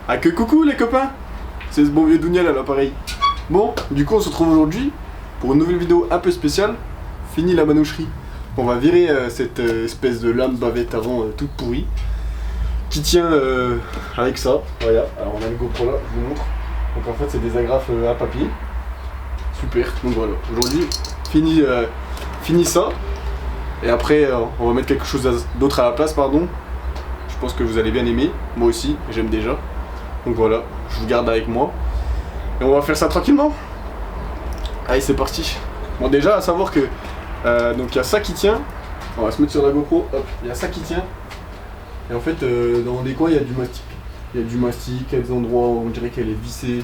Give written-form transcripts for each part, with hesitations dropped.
Ah que coucou les copains, c'est ce bon vieux Douniel à l'appareil. Bon, du coup on se retrouve aujourd'hui pour une nouvelle vidéo un peu spéciale. Fini la manoucherie. On va virer cette espèce de lame bavette avant toute pourrie qui tient avec ça. Voilà, alors on a une GoPro là, je vous montre. Donc en fait c'est des agrafes à papier. Super, donc voilà, aujourd'hui fini ça. Et après on va mettre quelque chose d'autre à la place, pardon. Je pense que vous allez bien aimer, moi aussi, j'aime déjà. Donc voilà, je vous garde avec moi. Et on va faire ça tranquillement. Allez, c'est parti. Bon, déjà, à savoir que donc il y a ça qui tient. On va se mettre sur la GoPro. Hop, il y a ça qui tient. Et en fait, dans les coins, il y a du mastic. Il y a du mastic, il y a des endroits où on dirait qu'elle est vissée.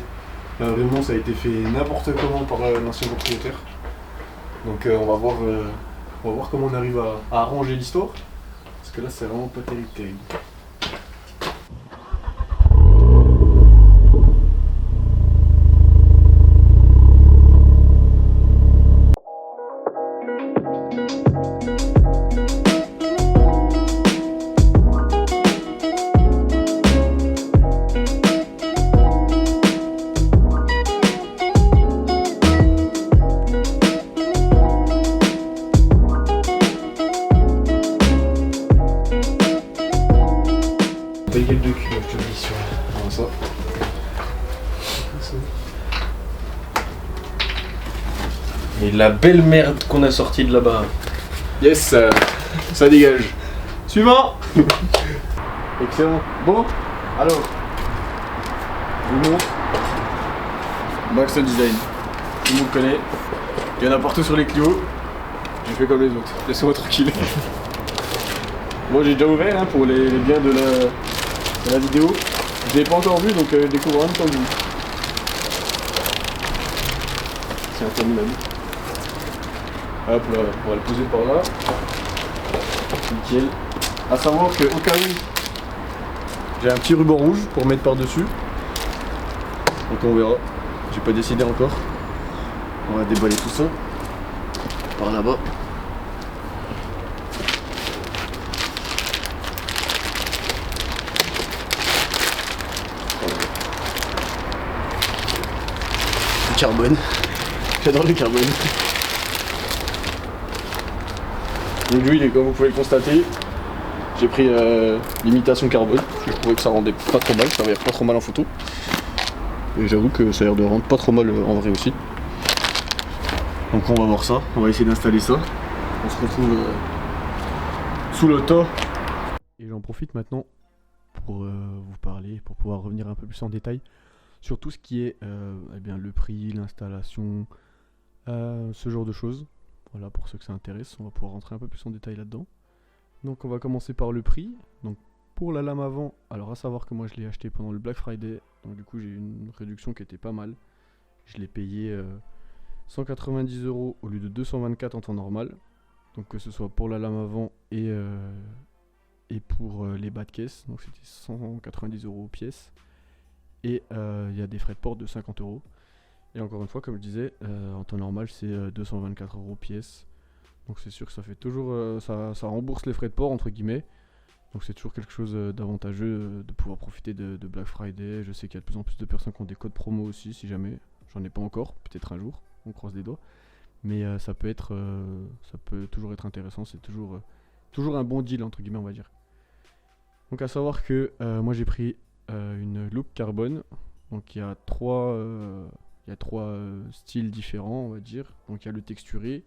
Vraiment, ça a été fait n'importe comment par l'ancien propriétaire. Donc on va voir comment on arrive à arranger l'histoire. Parce que là, c'est vraiment pas terrible. Baguette de cul, je te dis sur ça. Et la belle merde qu'on a sortie de là-bas. Yes, ça dégage. Suivant. Excellent. Bon, alors, je vous montre. Maxton Design. Tout le monde connaît. Il y en a partout sur les Clio. J'ai fait comme les autres. Laissez-moi tranquille. Moi j'ai déjà ouvert hein, pour les biens de la vidéo. Je l'ai pas encore vu donc je découvre en même temps que vous. C'est un terminal. Hop là, on va le poser par là. Nickel. A savoir que au cas où j'ai un petit ruban rouge pour mettre par dessus. Donc on verra. J'ai pas décidé encore. On va déballer tout ça. Par là-bas. Du carbone. J'adore le carbone. Donc lui, comme vous pouvez le constater, j'ai pris l'imitation carbone. Je trouvais que ça rendait pas trop mal, ça avait pas trop mal en photo. Et j'avoue que ça a l'air de rendre pas trop mal en vrai aussi. Donc on va voir ça, on va essayer d'installer ça. On se retrouve sous le toit. Et j'en profite maintenant pour vous parler, pour pouvoir revenir un peu plus en détail sur tout ce qui est eh bien, le prix, l'installation, ce genre de choses. Voilà, pour ceux que ça intéresse, on va pouvoir rentrer un peu plus en détail là-dedans. Donc on va commencer par le prix. Donc pour la lame avant, alors à savoir que moi je l'ai acheté pendant le Black Friday, donc du coup j'ai eu une réduction qui était pas mal. Je l'ai payé 190 € au lieu de 224 en temps normal. Donc que ce soit pour la lame avant et pour les bas de caisse, donc c'était 190 € pièce. Et il y a des frais de port de 50 €. Et encore une fois, comme je disais, en temps normal c'est 224 € pièce. Donc c'est sûr que ça fait toujours, ça rembourse les frais de port entre guillemets. Donc c'est toujours quelque chose d'avantageux de pouvoir profiter de Black Friday. Je sais qu'il y a de plus en plus de personnes qui ont des codes promo aussi, si jamais. J'en ai pas encore, peut-être un jour, on croise les doigts. Mais ça peut toujours être intéressant, c'est toujours un bon deal entre guillemets on va dire. Donc à savoir que moi j'ai pris une loupe carbone. Donc il y a trois styles différents on va dire. Donc il y a le texturé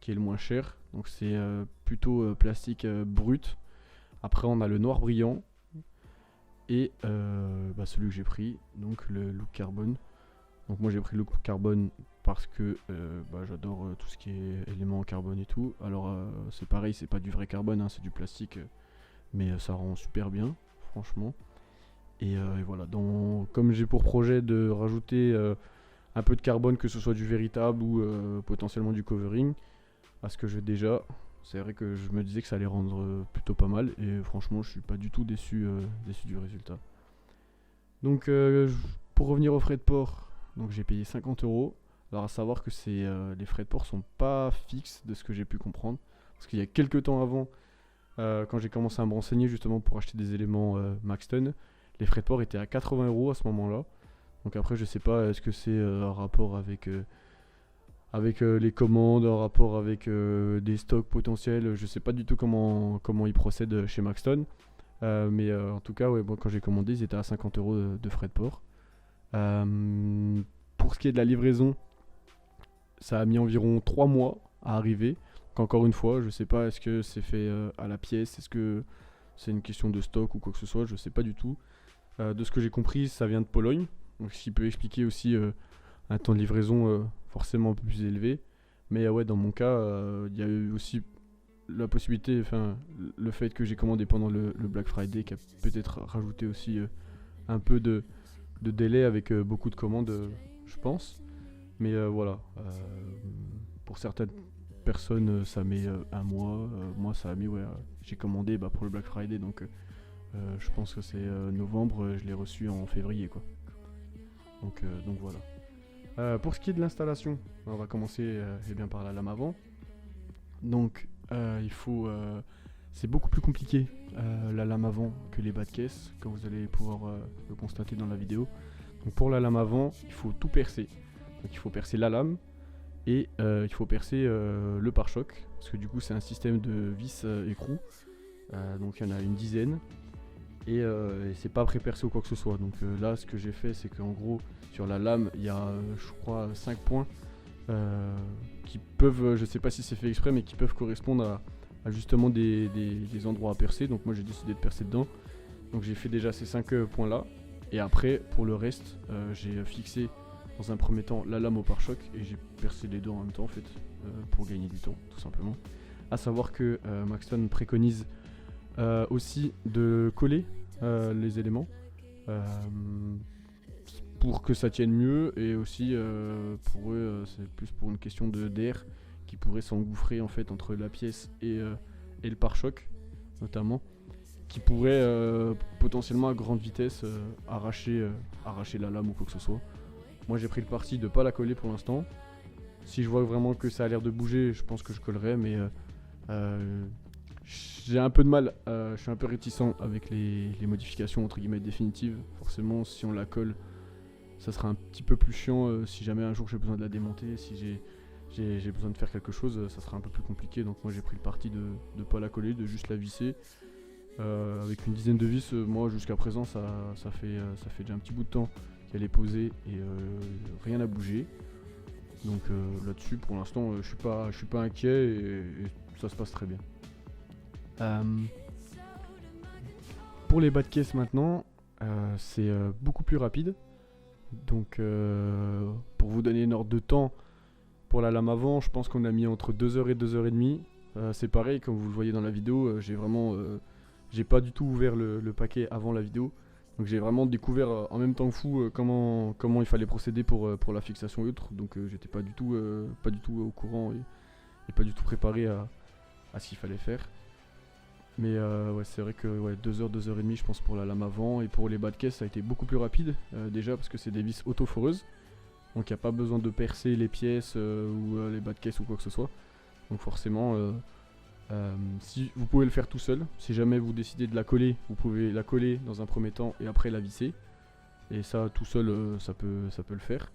qui est le moins cher. Donc c'est plutôt plastique brut. Après on a le noir brillant. Et celui que j'ai pris, donc le look carbone. Donc moi j'ai pris le look carbone parce que j'adore tout ce qui est éléments en carbone et tout. Alors c'est pareil, c'est pas du vrai carbone, hein, c'est du plastique. Mais ça rend super bien, franchement. Et voilà, comme j'ai pour projet de rajouter un peu de carbone, que ce soit du véritable ou potentiellement du covering, parce que j'ai déjà, c'est vrai que je me disais que ça allait rendre plutôt pas mal. Et franchement, je suis pas du tout déçu du résultat. Donc pour revenir aux frais de port, donc j'ai payé 50 €. Alors à savoir que les frais de port sont pas fixes de ce que j'ai pu comprendre. Parce qu'il y a quelques temps avant, quand j'ai commencé à me renseigner justement pour acheter des éléments Maxton, les frais de port étaient à 80 € à ce moment-là. Donc après, je sais pas, est-ce que c'est un rapport avec les commandes, en rapport avec des stocks potentiels. Je sais pas du tout comment ils procèdent chez Maxton. Mais en tout cas, ouais, bon, quand j'ai commandé, ils étaient à 50 € de frais de port. Pour ce qui est de la livraison, ça a mis environ 3 mois à arriver. Donc encore une fois, je sais pas, est-ce que c'est fait à la pièce, est-ce que c'est une question de stock ou quoi que ce soit, je sais pas du tout. De ce que j'ai compris, ça vient de Pologne, donc ce qui peut expliquer aussi un temps de livraison forcément un peu plus élevé. Mais ouais, dans mon cas, il y a eu aussi la possibilité, enfin le fait que j'ai commandé pendant le Black Friday qui a peut-être rajouté aussi un peu de délai avec beaucoup de commandes, je pense. Mais voilà, pour certaines personnes ça met un mois, moi ça a mis, ouais, j'ai commandé pour le Black Friday, donc je pense que c'est novembre, je l'ai reçu en février quoi. Donc voilà. Pour ce qui est de l'installation, on va commencer bien par la lame avant. Donc il faut, c'est beaucoup plus compliqué la lame avant que les bas de caisse, comme vous allez pouvoir le constater dans la vidéo. Donc pour la lame avant, il faut tout percer. Donc il faut percer la lame et il faut percer le pare-choc, parce que du coup c'est un système de vis écrou. Donc il y en a une dizaine et c'est pas pré-percé ou quoi que ce soit. Donc là ce que j'ai fait, c'est qu'en gros sur la lame il y a je crois 5 points qui peuvent, je sais pas si c'est fait exprès, mais qui peuvent correspondre à justement des endroits à percer. Donc moi j'ai décidé de percer dedans. Donc j'ai fait déjà ces 5 points là. Et après pour le reste j'ai fixé dans un premier temps la lame au pare-choc et j'ai percé les deux en même temps en fait, pour gagner du temps tout simplement. A savoir que Maxton préconise aussi de coller les éléments pour que ça tienne mieux, et aussi pour eux c'est plus pour une question d'air qui pourrait s'engouffrer en fait entre la pièce et le pare-choc notamment, qui pourrait potentiellement à grande vitesse arracher la lame ou quoi que ce soit. Moi j'ai pris le parti de pas la coller pour l'instant. Si je vois vraiment que ça a l'air de bouger, je pense que je collerai, mais j'ai un peu de mal, je suis un peu réticent avec les modifications entre guillemets définitives. Forcément si on la colle, ça sera un petit peu plus chiant si jamais un jour j'ai besoin de la démonter, si j'ai besoin de faire quelque chose, ça sera un peu plus compliqué. Donc moi j'ai pris le parti de ne pas la coller, de juste la visser. Avec une dizaine de vis, moi jusqu'à présent ça fait déjà un petit bout de temps qu'elle est posée et rien n'a bougé. Donc là-dessus pour l'instant je suis pas inquiet et ça se passe très bien. Pour les bas de caisse maintenant, c'est beaucoup plus rapide. Donc pour vous donner une ordre de temps, pour la lame avant, je pense qu'on a mis entre 2h et 2h30. C'est pareil, comme vous le voyez dans la vidéo, j'ai pas du tout ouvert le paquet avant la vidéo. Donc j'ai vraiment découvert en même temps que fou comment il fallait procéder pour la fixation et autres. Donc j'étais pas du tout au courant et pas du tout préparé à ce qu'il fallait faire. Mais ouais, c'est vrai que 2h, 2h30 je pense pour la lame avant. Et pour les bas de caisse ça a été beaucoup plus rapide, déjà parce que c'est des vis auto-foreuses. Donc il n'y a pas besoin de percer les pièces ou les bas de caisse ou quoi que ce soit. Donc forcément, si vous pouvez le faire tout seul, si jamais vous décidez de la coller, vous pouvez la coller dans un premier temps et après la visser. Et ça tout seul, ça peut le faire.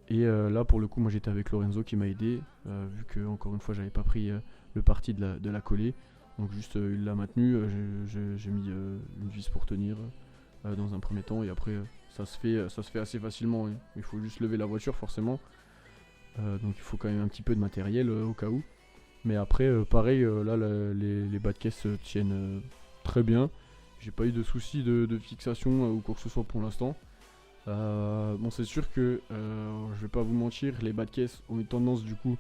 Et là pour le coup moi j'étais avec Lorenzo qui m'a aidé, vu que encore une fois j'avais pas pris le parti de la coller. Donc juste il l'a maintenu, j'ai mis une vis pour tenir dans un premier temps, et après ça se fait assez facilement, hein. Il faut juste lever la voiture forcément, donc il faut quand même un petit peu de matériel au cas où. Mais après pareil, là les bas de caisse tiennent très bien. J'ai pas eu de soucis de fixation ou quoi que ce soit pour l'instant. Bon c'est sûr que je vais pas vous mentir, les bas de caisse ont une tendance du coup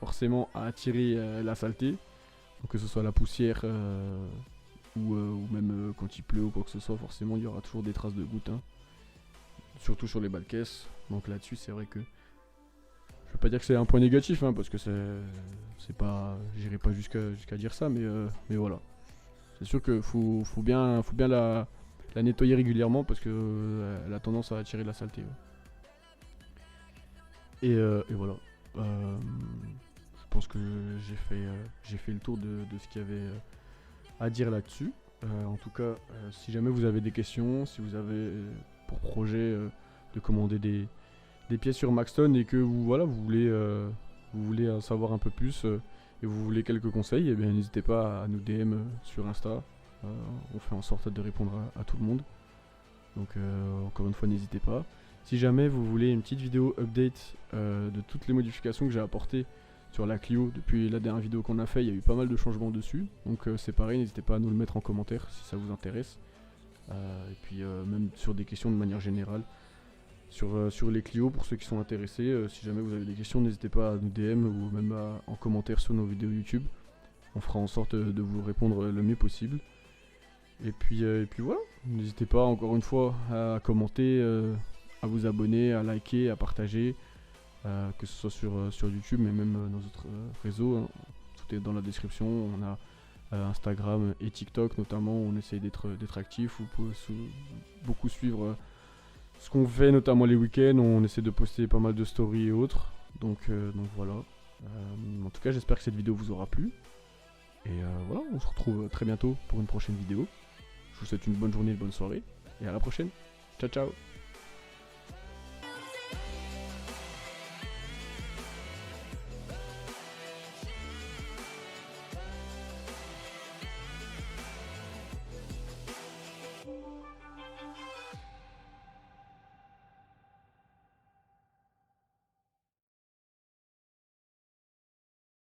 forcément à attirer la saleté. Donc que ce soit la poussière ou même quand il pleut ou quoi que ce soit, forcément il y aura toujours des traces de gouttes, hein. Surtout sur les bas de caisse. Donc là-dessus c'est vrai que je veux pas dire que c'est un point négatif, hein, parce que c'est pas, j'irai pas jusqu'à dire ça, mais voilà. C'est sûr que faut bien la nettoyer régulièrement parce que elle a tendance à attirer la saleté. Ouais. Et voilà. Je pense que j'ai fait le tour de ce qu'il y avait à dire là-dessus. En tout cas, si jamais vous avez des questions, si vous avez pour projet de commander des pièces sur Maxton et que vous voulez en savoir un peu plus et vous voulez quelques conseils, eh bien n'hésitez pas à nous DM sur Insta. On fait en sorte de répondre à tout le monde. Donc encore une fois, n'hésitez pas. Si jamais vous voulez une petite vidéo update de toutes les modifications que j'ai apportées sur la Clio depuis la dernière vidéo qu'on a fait, il y a eu pas mal de changements dessus. Donc c'est pareil, n'hésitez pas à nous le mettre en commentaire si ça vous intéresse. Et puis même sur des questions de manière générale. Sur les Clio, pour ceux qui sont intéressés, si jamais vous avez des questions, n'hésitez pas à nous DM ou même en commentaire sur nos vidéos YouTube. On fera en sorte de vous répondre le mieux possible. Et puis voilà, n'hésitez pas encore une fois à commenter, à vous abonner, à liker, à partager, que ce soit sur YouTube mais même nos autres réseaux, hein. Tout est dans la description. On a Instagram et TikTok notamment, on essaye d'être actif. Vous pouvez beaucoup suivre ce qu'on fait, notamment les week-ends. On essaie de poster pas mal de stories et autres. Donc voilà. En tout cas, j'espère que cette vidéo vous aura plu. Et voilà, on se retrouve très bientôt pour une prochaine vidéo. Je vous souhaite une bonne journée, une bonne soirée. Et à la prochaine. Ciao, ciao.